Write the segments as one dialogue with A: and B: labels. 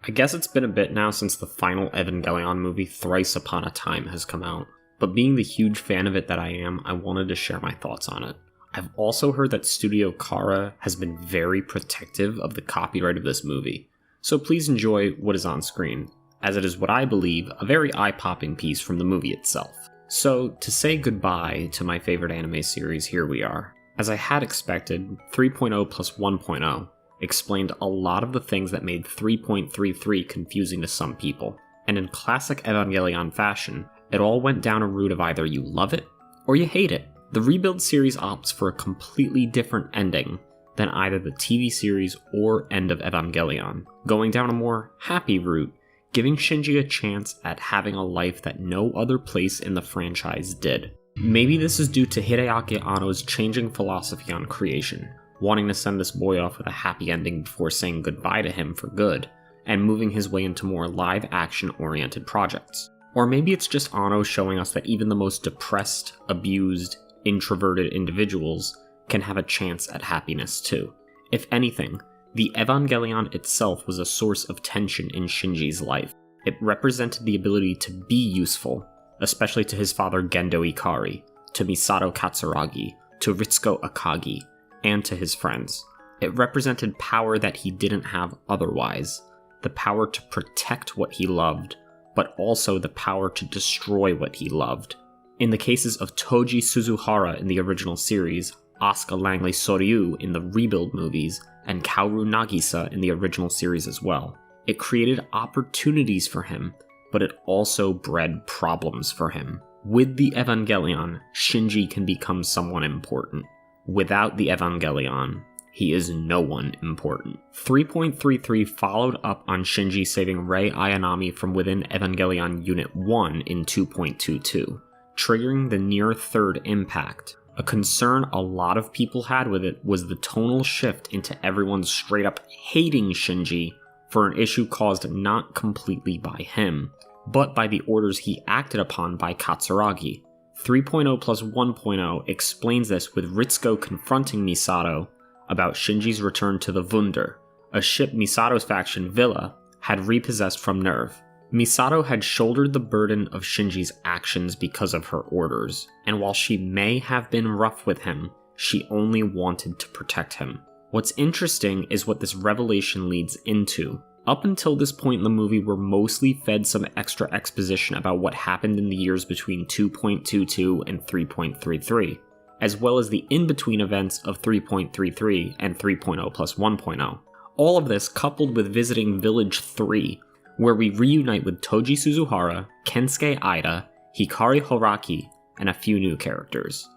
A: I guess it's been a bit now since the final Evangelion movie Thrice Upon a Time has come out, but being the huge fan of it that I am, I wanted to share my thoughts on it. I've also heard that Studio Khara has been very protective of the copyright of this movie, so please enjoy what is on screen, as it is what I believe a very eye-popping piece from the movie itself. So, to say goodbye to my favorite anime series, here we are. As I had expected, 3.0 plus 1.0 explained a lot of the things that made 3.33 confusing to some people, and in classic Evangelion fashion, it all went down a route of either you love it or you hate it. The Rebuild series opts for a completely different ending than either the TV series or End of Evangelion, going down a more happy route, giving Shinji a chance at having a life that no other place in the franchise did. Maybe this is due to Hideaki Anno's changing philosophy on creation, wanting to send this boy off with a happy ending before saying goodbye to him for good, and moving his way into more live-action-oriented projects. Or maybe it's just Anno showing us that even the most depressed, abused, introverted individuals can have a chance at happiness too. If anything, the Evangelion itself was a source of tension in Shinji's life. It represented the ability to be useful, especially to his father Gendo Ikari, to Misato Katsuragi, to Ritsuko Akagi, and to his friends. It represented power that he didn't have otherwise, the power to protect what he loved, but also the power to destroy what he loved. In the cases of Toji Suzuhara in the original series, Asuka Langley Soryu in the Rebuild movies, and Kaoru Nagisa in the original series as well, it created opportunities for him, but it also bred problems for him. With the Evangelion, Shinji can become someone important. Without the Evangelion, he is no one important. 3.33 followed up on Shinji saving Rei Ayanami from within Evangelion Unit 1 in 2.22, triggering the near third impact. A concern a lot of people had with it was the tonal shift into everyone straight up hating Shinji for an issue caused not completely by him, but by the orders he acted upon by Katsuragi. 3.0 plus 1.0 explains this with Ritsuko confronting Misato about Shinji's return to the Wunder, a ship Misato's faction, Villa, had repossessed from Nerve. Misato had shouldered the burden of Shinji's actions because of her orders, and while she may have been rough with him, she only wanted to protect him. What's interesting is what this revelation leads into. Up until this point in the movie, we're mostly fed some extra exposition about what happened in the years between 2.22 and 3.33, as well as the in-between events of 3.33 and 3.0 plus 1.0. All of this coupled with visiting Village 3, where we reunite with Toji Suzuhara, Kensuke Aida, Hikari Horaki, and a few new characters.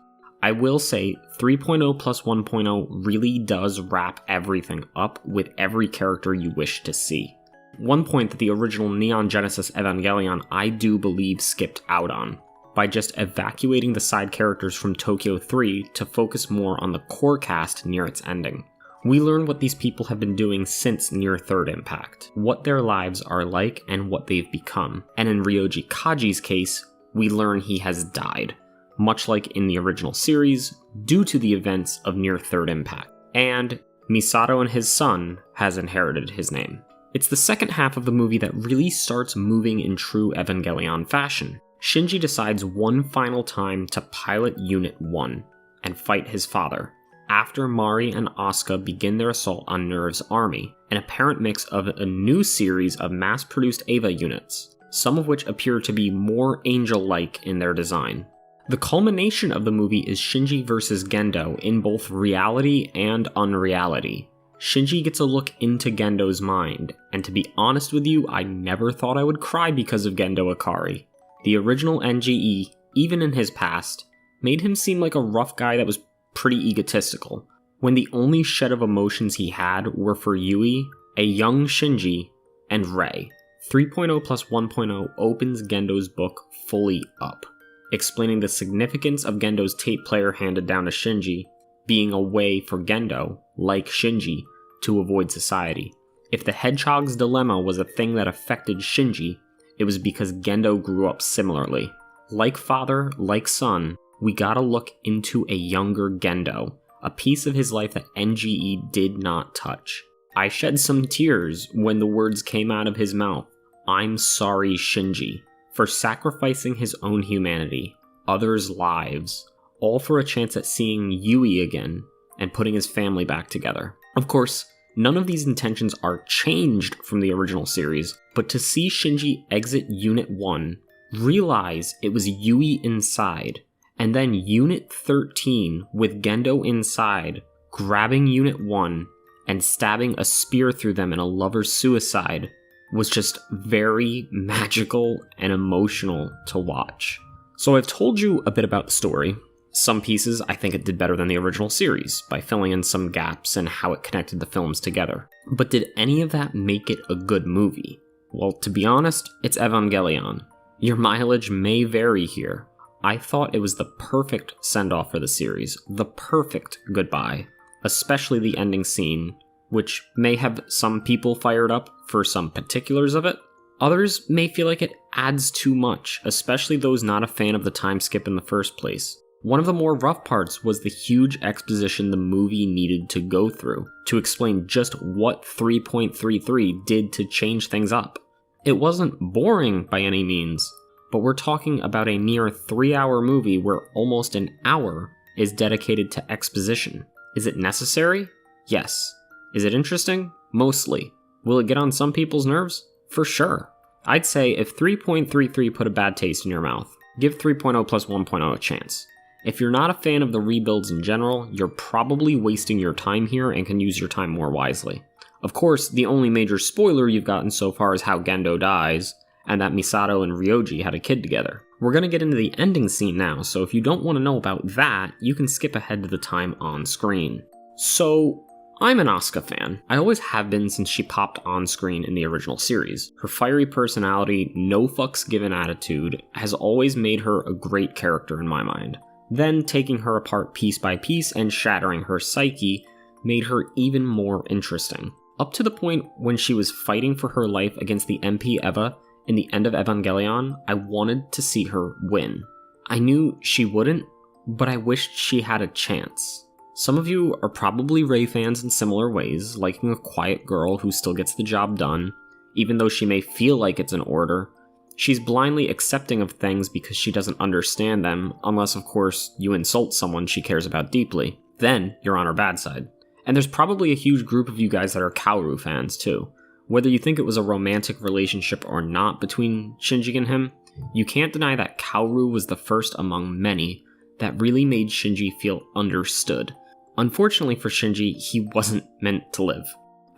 A: I will say, 3.0 plus 1.0 really does wrap everything up with every character you wish to see. One point that the original Neon Genesis Evangelion I do believe skipped out on, by just evacuating the side characters from Tokyo 3 to focus more on the core cast near its ending. We learn what these people have been doing since near third impact, what their lives are like and what they've become, and in Ryoji Kaji's case, we learn he has died, much like in the original series, due to the events of near third impact, and Misato and his son has inherited his name. It's the second half of the movie that really starts moving in true Evangelion fashion. Shinji decides one final time to pilot Unit 1 and fight his father, after Mari and Asuka begin their assault on Nerve's army, an apparent mix of a new series of mass-produced Eva units, some of which appear to be more angel-like in their design. The culmination of the movie is Shinji versus Gendo in both reality and unreality. Shinji gets a look into Gendo's mind, and to be honest with you, I never thought I would cry because of Gendo Ikari. The original NGE, even in his past, made him seem like a rough guy that was pretty egotistical, when the only shed of emotions he had were for Yui, a young Shinji, and Rei. 3.0 plus 1.0 opens Gendo's book fully up, explaining the significance of Gendo's tape player handed down to Shinji being a way for Gendo, like Shinji, to avoid society. If the Hedgehog's dilemma was a thing that affected Shinji, it was because Gendo grew up similarly. Like father, like son, we gotta look into a younger Gendo, a piece of his life that NGE did not touch. I shed some tears when the words came out of his mouth. I'm sorry, Shinji, for sacrificing his own humanity, others' lives, all for a chance at seeing Yui again and putting his family back together. Of course, none of these intentions are changed from the original series, but to see Shinji exit Unit 1, realize it was Yui inside, and then Unit 13 with Gendo inside, grabbing Unit 1 and stabbing a spear through them in a lover's suicide was just very magical and emotional to watch. So I've told you a bit about the story. Some pieces I think it did better than the original series by filling in some gaps and how it connected the films together. But did any of that make it a good movie? Well, to be honest, it's Evangelion. Your mileage may vary here. I thought it was the perfect send-off for the series, the perfect goodbye, especially the ending scene, which may have some people fired up for some particulars of it. Others may feel like it adds too much, especially those not a fan of the time skip in the first place. One of the more rough parts was the huge exposition the movie needed to go through to explain just what 3.33 did to change things up. It wasn't boring by any means, but we're talking about a near 3-hour movie where almost an hour is dedicated to exposition. Is it necessary? Yes. Is it interesting? Mostly. Will it get on some people's nerves? For sure. I'd say if 3.33 put a bad taste in your mouth, give 3.0 plus 1.0 a chance. If you're not a fan of the rebuilds in general, you're probably wasting your time here and can use your time more wisely. Of course, the only major spoiler you've gotten so far is how Gendo dies, and that Misato and Ryoji had a kid together. We're going to get into the ending scene now, so if you don't want to know about that, you can skip ahead to the time on screen. So, I'm an Asuka fan. I always have been since she popped on screen in the original series. Her fiery personality, no fucks given attitude, has always made her a great character in my mind. Then taking her apart piece by piece and shattering her psyche made her even more interesting. Up to the point when she was fighting for her life against the MP Eva in the End of Evangelion, I wanted to see her win. I knew she wouldn't, but I wished she had a chance. Some of you are probably Rei fans in similar ways, liking a quiet girl who still gets the job done, even though she may feel like it's an order. She's blindly accepting of things because she doesn't understand them, unless of course you insult someone she cares about deeply. Then you're on her bad side. And there's probably a huge group of you guys that are Kaoru fans too. Whether you think it was a romantic relationship or not between Shinji and him, you can't deny that Kaoru was the first among many that really made Shinji feel understood. Unfortunately for Shinji, he wasn't meant to live.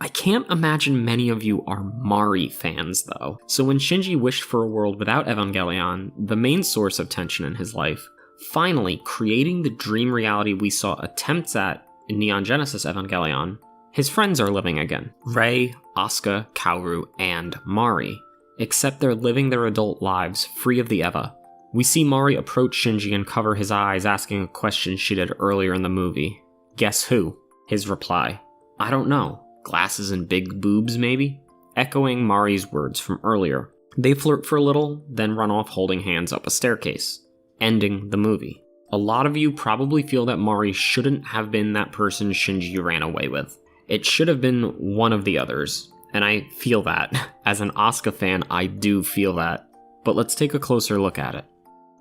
A: I can't imagine many of you are Mari fans though, so when Shinji wished for a world without Evangelion, the main source of tension in his life, finally creating the dream reality we saw attempts at in Neon Genesis Evangelion, his friends are living again. Rei, Asuka, Kaoru, and Mari. Except they're living their adult lives free of the Eva. We see Mari approach Shinji and cover his eyes, asking a question she did earlier in the movie. Guess who? His reply. I don't know. Glasses and big boobs, maybe? Echoing Mari's words from earlier. They flirt for a little, then run off holding hands up a staircase. Ending the movie. A lot of you probably feel that Mari shouldn't have been that person Shinji ran away with. It should have been one of the others, and I feel that. As an Asuka fan, I do feel that. But let's take a closer look at it.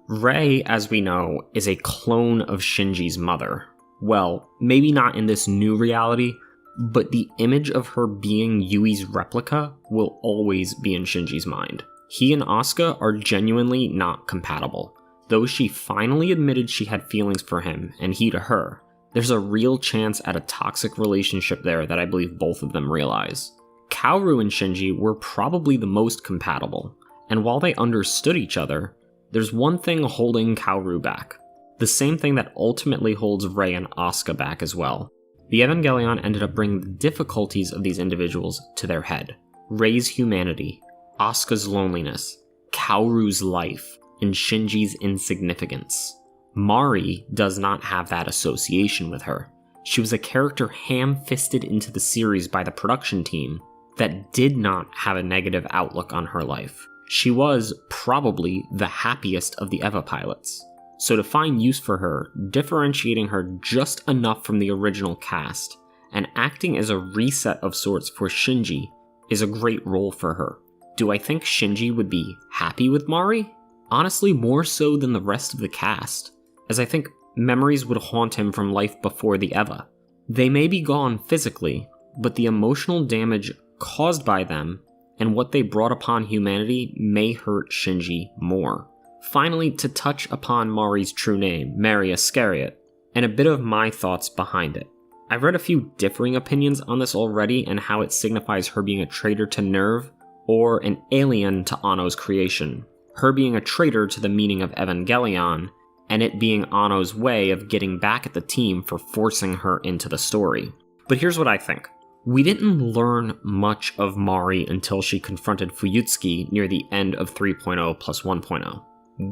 A: Rei, as we know, is a clone of Shinji's mother. Well, maybe not in this new reality, but the image of her being Yui's replica will always be in Shinji's mind. He and Asuka are genuinely not compatible. Though she finally admitted she had feelings for him, and he to her, there's a real chance at a toxic relationship there that I believe both of them realize. Kaoru and Shinji were probably the most compatible, and while they understood each other, there's one thing holding Kaoru back. The same thing that ultimately holds Rei and Asuka back as well. The Evangelion ended up bringing the difficulties of these individuals to their head. Rei's humanity, Asuka's loneliness, Kaoru's life, and Shinji's insignificance. Mari does not have that association with her. She was a character ham-fisted into the series by the production team that did not have a negative outlook on her life. She was probably the happiest of the Eva pilots. So to find use for her, differentiating her just enough from the original cast, and acting as a reset of sorts for Shinji is a great role for her. Do I think Shinji would be happy with Mari? Honestly, more so than the rest of the cast, as I think memories would haunt him from life before the Eva. They may be gone physically, but the emotional damage caused by them and what they brought upon humanity may hurt Shinji more. Finally, to touch upon Mari's true name, Mari Iscariot, and a bit of my thoughts behind it. I've read a few differing opinions on this already and how it signifies her being a traitor to Nerve or an alien to Anno's creation, her being a traitor to the meaning of Evangelion, and it being Anno's way of getting back at the team for forcing her into the story. But here's what I think. We didn't learn much of Mari until she confronted Fuyutsuki near the end of 3.0 plus 1.0,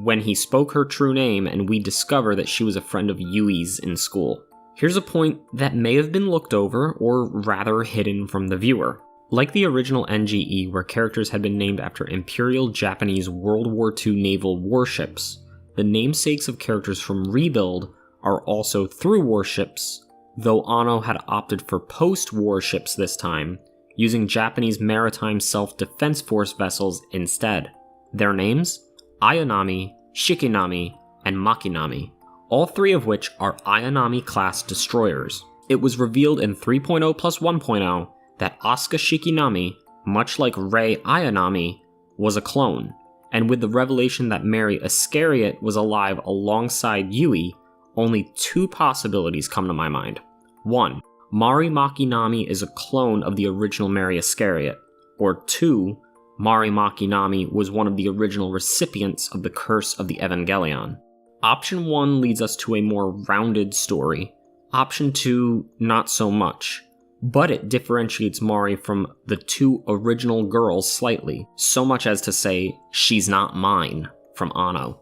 A: when he spoke her true name and we discover that she was a friend of Yui's in school. Here's a point that may have been looked over, or rather hidden from the viewer. Like the original NGE, where characters had been named after Imperial Japanese World War II naval warships, the namesakes of characters from Rebuild are also through warships, though Anno had opted for post-warships this time, using Japanese maritime self-defense force vessels instead. Their names? Ayanami, Shikinami, and Makinami, all three of which are Ayanami-class destroyers. It was revealed in 3.0 plus 1.0 that Asuka Shikinami, much like Rei Ayanami, was a clone, and with the revelation that Mari Iscariot was alive alongside Yui, only two possibilities come to my mind. 1. Mari Makinami is a clone of the original Mari Iscariot, or 2. Mari Makinami was one of the original recipients of the Curse of the Evangelion. Option 1 leads us to a more rounded story. Option 2, not so much. But it differentiates Mari from the two original girls slightly, so much as to say, she's not mine, from Anno.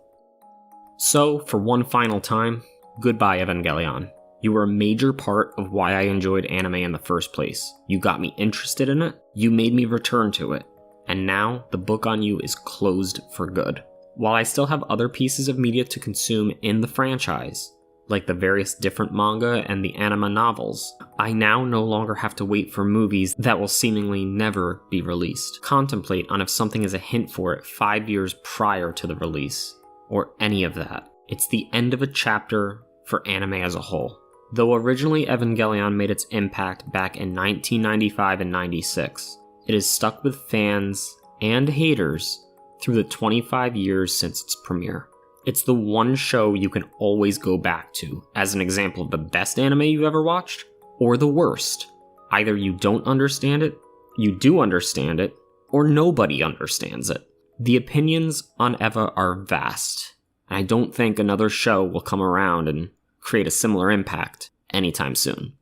A: So, for one final time, goodbye Evangelion. You were a major part of why I enjoyed anime in the first place. You got me interested in it, you made me return to it, and now the book on you is closed for good. While I still have other pieces of media to consume in the franchise, like the various different manga and the anime novels, I now no longer have to wait for movies that will seemingly never be released. Contemplate on if something is a hint for it 5 years prior to the release, or any of that. It's the end of a chapter for anime as a whole. Though originally Evangelion made its impact back in 1995 and 96, it has stuck with fans and haters through the 25 years since its premiere. It's the one show you can always go back to as an example of the best anime you've ever watched, or the worst. Either you don't understand it, you do understand it, or nobody understands it. The opinions on Eva are vast, and I don't think another show will come around and create a similar impact anytime soon.